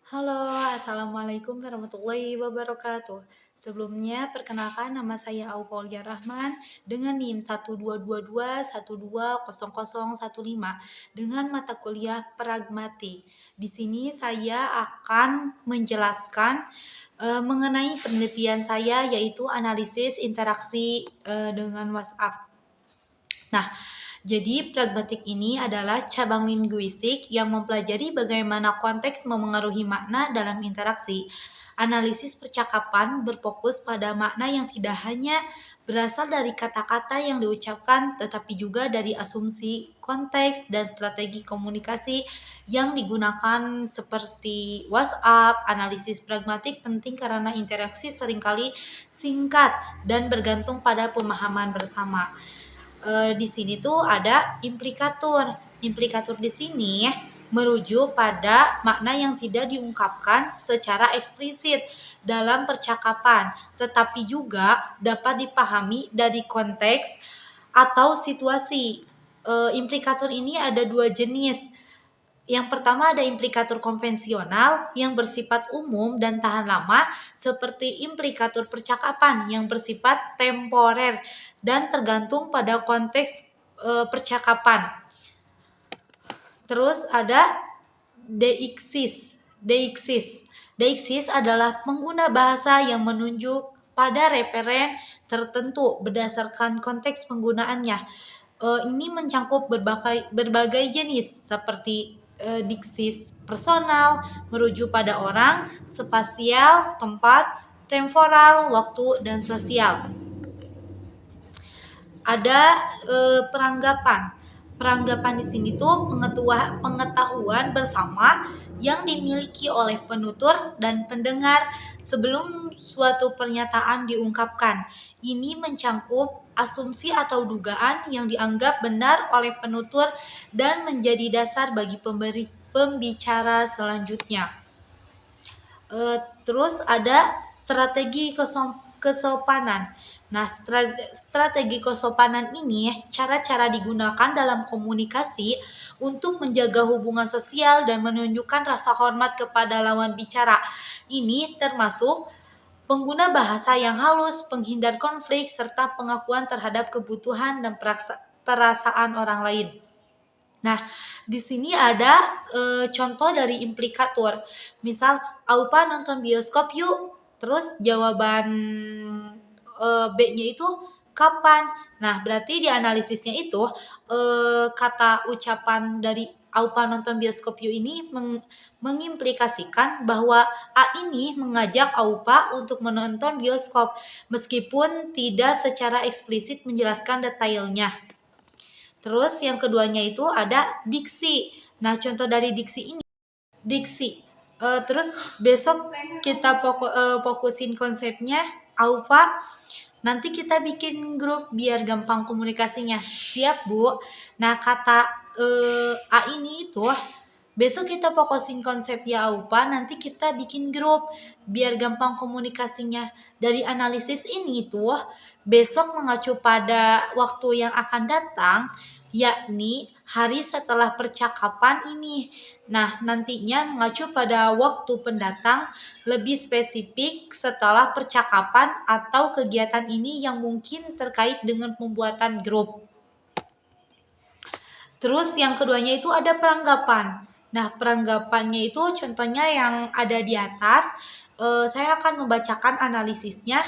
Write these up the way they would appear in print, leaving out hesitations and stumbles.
Halo, assalamualaikum warahmatullahi wabarakatuh. Sebelumnya, perkenalkan nama saya Aupolia Rahman dengan NIM 12221200015 dengan mata kuliah Pragmatik. Di sini saya akan menjelaskan mengenai penelitian saya yaitu analisis interaksi dengan WhatsApp. Nah, jadi pragmatik ini adalah cabang linguistik yang mempelajari bagaimana konteks memengaruhi makna dalam interaksi. Analisis percakapan berfokus pada makna yang tidak hanya berasal dari kata-kata yang diucapkan, tetapi juga dari asumsi, konteks, dan strategi komunikasi yang digunakan seperti WhatsApp. Analisis pragmatik penting karena interaksi seringkali singkat dan bergantung pada pemahaman bersama. Di sini tuh ada implikatur. Implikatur di sini merujuk pada makna yang tidak diungkapkan secara eksplisit dalam percakapan, tetapi juga dapat dipahami dari konteks atau situasi. Implikatur ini ada dua jenis. Yang pertama ada implikatur konvensional yang bersifat umum dan tahan lama, seperti implikatur percakapan yang bersifat temporer dan tergantung pada konteks percakapan. Terus ada deixis. Deixis adalah pengguna bahasa yang menunjuk pada referen tertentu berdasarkan konteks penggunaannya. Ini mencakup berbagai jenis seperti diksis personal, merujuk pada orang, spasial, tempat, temporal, waktu, dan sosial. Ada peranggapan. Peranggapan di sini tuh pengetahuan bersama yang dimiliki oleh penutur dan pendengar sebelum suatu pernyataan diungkapkan. Ini mencakup asumsi atau dugaan yang dianggap benar oleh penutur dan menjadi dasar bagi pembicara selanjutnya. Terus ada strategi kesopanan. Nah, strategi kesopanan ini cara-cara digunakan dalam komunikasi untuk menjaga hubungan sosial dan menunjukkan rasa hormat kepada lawan bicara. Ini termasuk pengguna bahasa yang halus, penghindar konflik, serta pengakuan terhadap kebutuhan dan perasaan orang lain. Nah, di sini ada contoh dari implikatur. Misal, Aupa nonton bioskop yuk. Terus jawaban B-nya itu kapan? Nah, berarti di analisisnya itu kata ucapan dari Aupa nonton bioskop yuk ini mengimplikasikan bahwa A ini mengajak Aupa untuk menonton bioskop meskipun tidak secara eksplisit menjelaskan detailnya. Terus yang keduanya itu ada diksi. Nah, contoh dari diksi ini, diksi. Terus besok kita fokusin konsepnya, Aupa. Nanti kita bikin grup biar gampang komunikasinya. Siap, Bu? Nah, kata A ini itu besok kita fokusin konsepnya Aupa, nanti kita bikin grup biar gampang komunikasinya. Dari analisis ini tuh besok mengacu pada waktu yang akan datang, yakni hari setelah percakapan ini. Nah, nantinya mengacu pada waktu pendatang lebih spesifik setelah percakapan atau kegiatan ini yang mungkin terkait dengan pembuatan grup. Terus yang keduanya itu ada peranggapan. Nah, peranggapannya itu contohnya yang ada di atas. Saya akan membacakan analisisnya.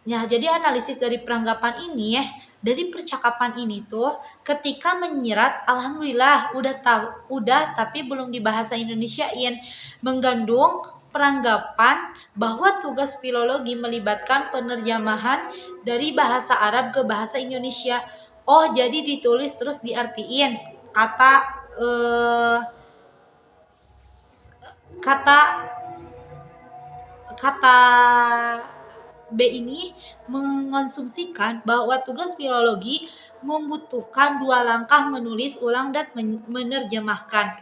Nah, jadi analisis dari peranggapan ini dari percakapan ini tuh ketika menyirat, alhamdulillah udah tapi belum di bahasa Indonesiain, mengandung peranggapan bahwa tugas filologi melibatkan penerjemahan dari bahasa Arab ke bahasa Indonesia. Oh, jadi ditulis terus diartiin kata eh, kata kata B ini mengonsumsikan bahwa tugas filologi membutuhkan dua langkah menulis ulang dan menerjemahkan.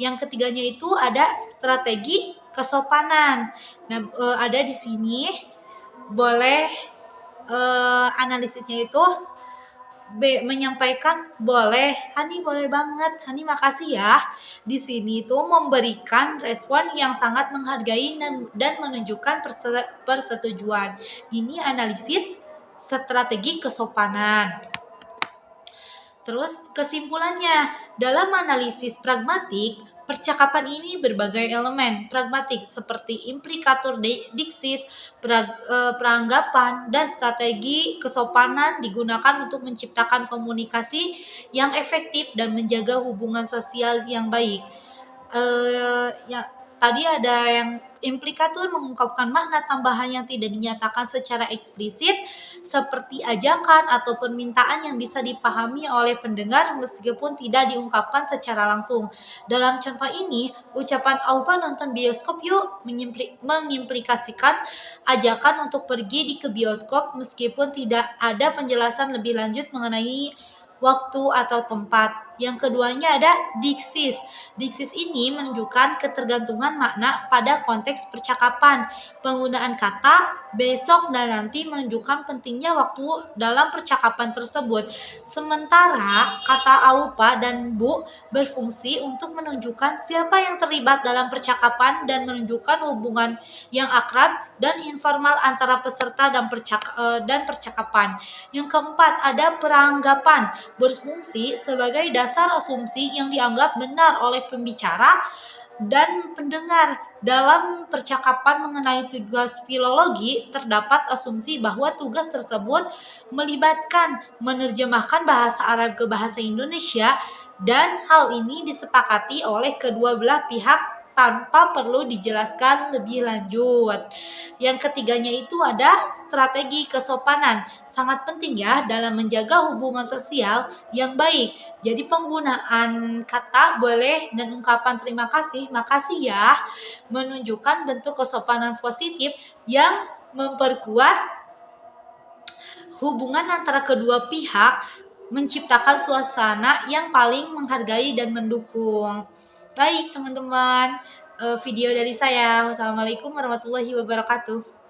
Yang ketiganya itu ada strategi kesopanan. Nah, ada di sini boleh analisisnya itu menyampaikan boleh, Hani boleh banget, Hani makasih ya. Di sini tuh memberikan respon yang sangat menghargai dan menunjukkan persetujuan. Ini analisis strategi kesopanan. Terus kesimpulannya, dalam analisis pragmatik, percakapan ini berbagai elemen pragmatik seperti implikator diksis, peranggapan, dan strategi kesopanan digunakan untuk menciptakan komunikasi yang efektif dan menjaga hubungan sosial yang baik. Ya tadi ada yang implikator mengungkapkan makna tambahan yang tidak dinyatakan secara eksplisit seperti ajakan atau permintaan yang bisa dipahami oleh pendengar meskipun tidak diungkapkan secara langsung. Dalam contoh ini, ucapan "Aupa nonton bioskop yuk" mengimplikasikan ajakan untuk pergi ke bioskop meskipun tidak ada penjelasan lebih lanjut mengenai waktu atau tempat. Yang keduanya ada diksis. Diksis ini menunjukkan ketergantungan makna pada konteks percakapan. Penggunaan kata besok dan nanti menunjukkan pentingnya waktu dalam percakapan tersebut. Sementara kata aupa dan bu berfungsi untuk menunjukkan siapa yang terlibat dalam percakapan dan menunjukkan hubungan yang akrab dan informal antara peserta dan percakapan. Yang keempat ada peranggapan, berfungsi sebagai dasar asumsi yang dianggap benar oleh pembicara dan pendengar. Dalam percakapan mengenai tugas filologi, terdapat asumsi bahwa tugas tersebut melibatkan menerjemahkan bahasa Arab ke bahasa Indonesia dan hal ini disepakati oleh kedua belah pihak tanpa perlu dijelaskan lebih lanjut. Yang ketiganya itu ada strategi kesopanan. Sangat penting ya dalam menjaga hubungan sosial yang baik. Jadi penggunaan kata boleh dan ungkapan terima kasih, makasih ya, menunjukkan bentuk kesopanan positif yang memperkuat hubungan antara kedua pihak, menciptakan suasana yang paling menghargai dan mendukung. Baik teman-teman, video dari saya. Wassalamualaikum warahmatullahi wabarakatuh.